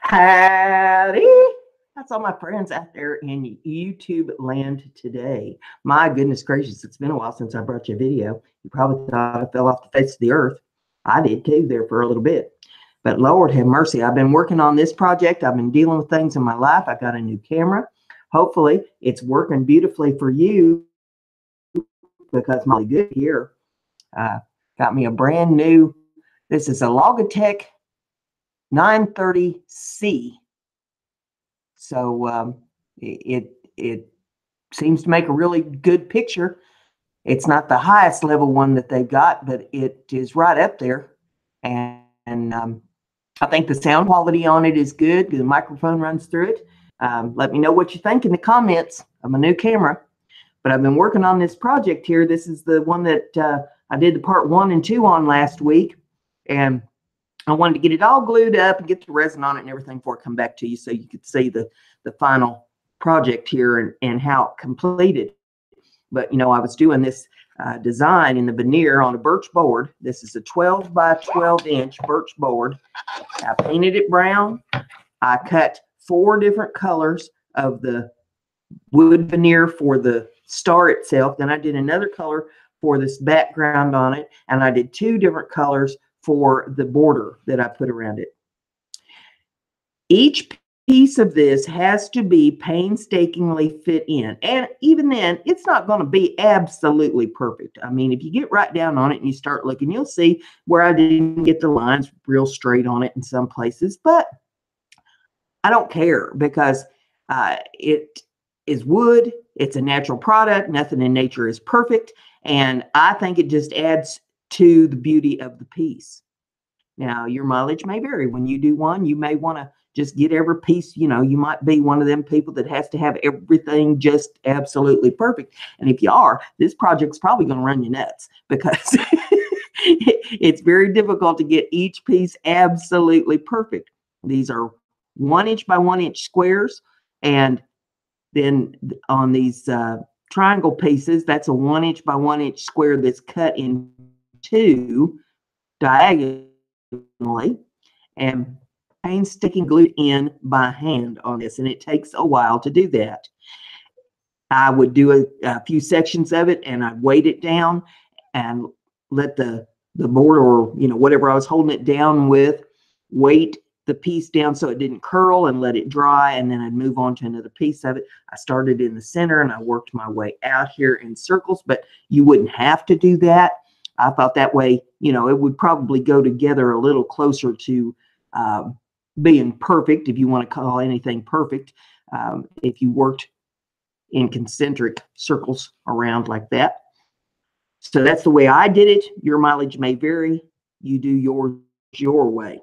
Howdy. That's all my friends out there in YouTube land today. My goodness gracious, it's been a while since I brought you a video. You probably thought I fell off the face of the earth. I did too there for a little bit. But Lord have mercy, I've been working on this project. I've been dealing with things in my life. I got a new camera. Hopefully it's working beautifully for you because my good here got me a brand new, this is a Logitech 930C. So it seems to make a really good picture. It's not the highest level one that they've got, but it is right up there. And I think the sound quality on it is good. The microphone runs through it. Let me know what you think in the comments of my new camera. But I've been working on this project here. This is the one that I did the part 1 and 2 on last week. And I wanted to get it all glued up and get the resin on it and everything before I come back to you so you could see the final project here and how it completed. But, you know, I was doing this design in the veneer on a birch board. This is a 12 by 12 inch birch board. I painted it brown. I cut 4 different colors of the wood veneer for the star itself. Then I did another color for this background on it. And I did 2 different colors for the border that I put around it. Each piece of this has to be painstakingly fit in. And even then, it's not going to be absolutely perfect. I mean, if you get right down on it and you start looking, you'll see where I didn't get the lines real straight on it in some places. But I don't care because it is wood. It's a natural product. Nothing in nature is perfect. And I think it just adds to the beauty of the piece. Now, your mileage may vary. When you do one, you may want to just get every piece. You know, you might be one of them people that has to have everything just absolutely perfect. And if you are, this project's probably going to run you nuts because it's very difficult to get each piece absolutely perfect. These are 1 inch by 1 inch squares. And then on these triangle pieces, that's a 1 inch by 1 inch square that's cut in 2 diagonally and painstaking glued in by hand on this, and it takes a while to do that. I would do a few sections of it and I'd weight it down and let the board, or you know, whatever I was holding it down with, weight the piece down so it didn't curl and let it dry, and then I'd move on to another piece of it. I started in the center and I worked my way out here in circles, but you wouldn't have to do that. I thought that way, you know, it would probably go together a little closer to being perfect, if you want to call anything perfect, if you worked in concentric circles around like that. So that's the way I did it. Your mileage may vary. You do yours your way.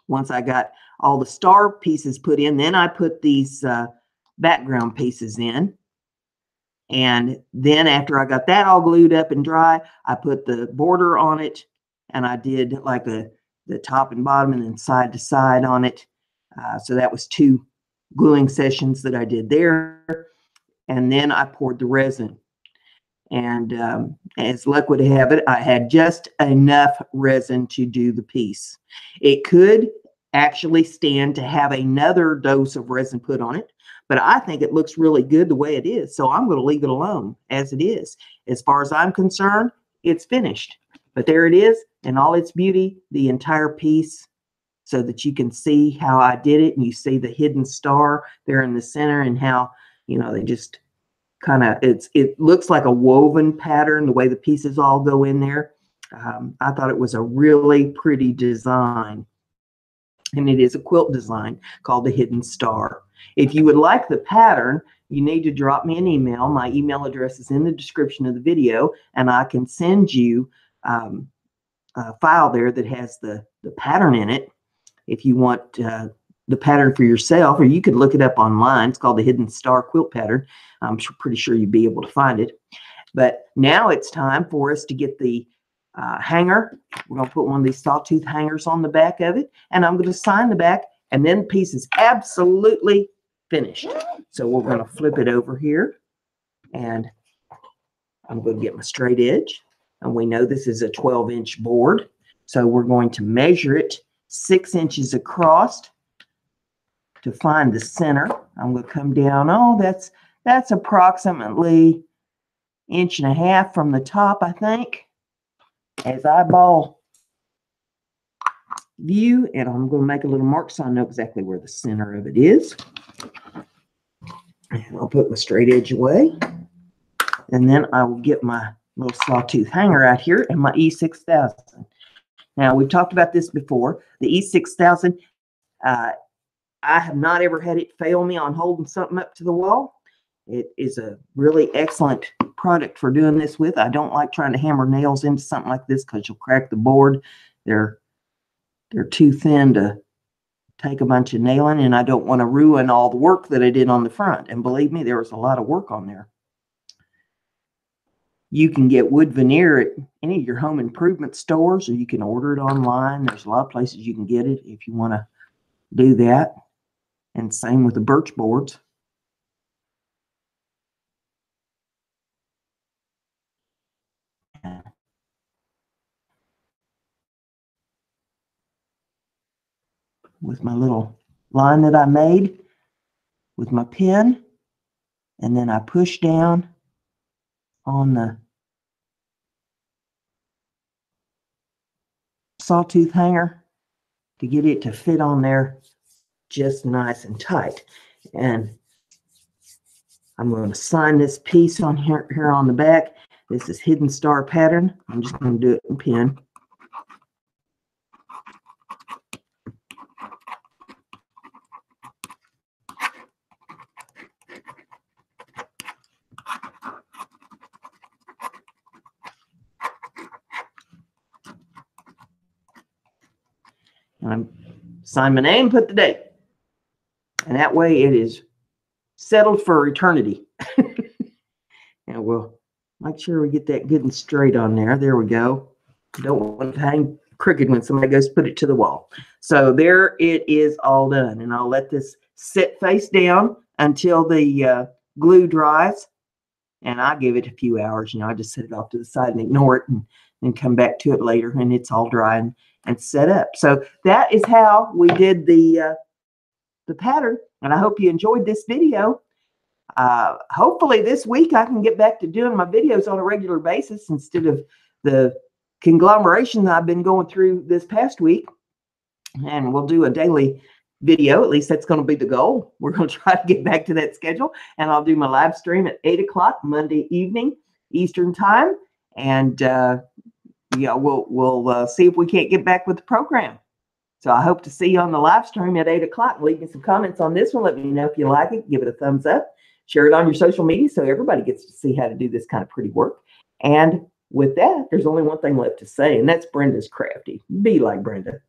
Once I got all the star pieces put in, then I put these background pieces in. And then after I got that all glued up and dry, I put the border on it, and I did like the top and bottom and then side to side on it. So that was 2 gluing sessions that I did there. And then I poured the resin. And as luck would have it, I had just enough resin to do the piece. It could actually stand to have another dose of resin put on it, but I think it looks really good the way it is. So I'm going to leave it alone as it is. As far as I'm concerned, it's finished. But there it is in all its beauty, the entire piece, so that you can see how I did it. And you see the hidden star there in the center and how, you know, they just kind of, it looks like a woven pattern, the way the pieces all go in there. I thought it was a really pretty design. And it is a quilt design called the Hidden Star. If you would like the pattern, you need to drop me an email. My email address is in the description of the video, and I can send you a file there that has the pattern in it. If you want the pattern for yourself, or you could look it up online. It's called the Hidden Star Quilt Pattern. I'm pretty sure you'd be able to find it. But now it's time for us to get the hanger. We're going to put one of these sawtooth hangers on the back of it, and I'm going to sign the back, and then the piece is absolutely finished. So we're going to flip it over here, and I'm going to get my straight edge, and we know this is a 12-inch board, so we're going to measure it 6 inches across to find the center. I'm going to come down. Oh, that's approximately 1.5 inches from the top, I think, as eyeball view. And I'm going to make a little mark so I know exactly where the center of it is. And I'll put my straight edge away. And then I will get my little sawtooth hanger out here and my E6000. Now, we've talked about this before. The E6000, I have not ever had it fail me on holding something up to the wall. It is a really excellent product for doing this with. I don't like trying to hammer nails into something like this because you'll crack the board. They're too thin to take a bunch of nailing, and I don't want to ruin all the work that I did on the front. And believe me, there was a lot of work on there. You can get wood veneer at any of your home improvement stores, or you can order it online. There's a lot of places you can get it if you want to do that. And same with the birch boards. With my little line that I made with my pen, and then I push down on the sawtooth hanger to get it to fit on there just nice and tight. And I'm going to sign this piece on here on the back. This is Hidden Star pattern. I'm just going to do it in pen. And I'm sign my name, put the date. And that way it is settled for eternity. And we'll make sure we get that good and straight on there. There we go. Don't want to hang crooked when somebody goes to put it to the wall. So there it is all done. And I'll let this sit face down until the glue dries. And I give it a few hours. You know, I just set it off to the side and ignore it and then come back to it later and it's all dry and set up. So that is how we did the pattern. And I hope you enjoyed this video. Hopefully this week I can get back to doing my videos on a regular basis instead of the conglomeration that I've been going through this past week. And we'll do a daily video. At least that's going to be the goal. We're going to try to get back to that schedule. And I'll do my live stream at 8 o'clock Monday evening Eastern time. And yeah, we'll see if we can't get back with the program. So I hope to see you on the live stream at 8 o'clock. Leave me some comments on this one. Let me know if you like it. Give it a thumbs up. Share it on your social media so everybody gets to see how to do this kind of pretty work. And with that, there's only one thing left to say, and that's Brenda's crafty. Be like Brenda.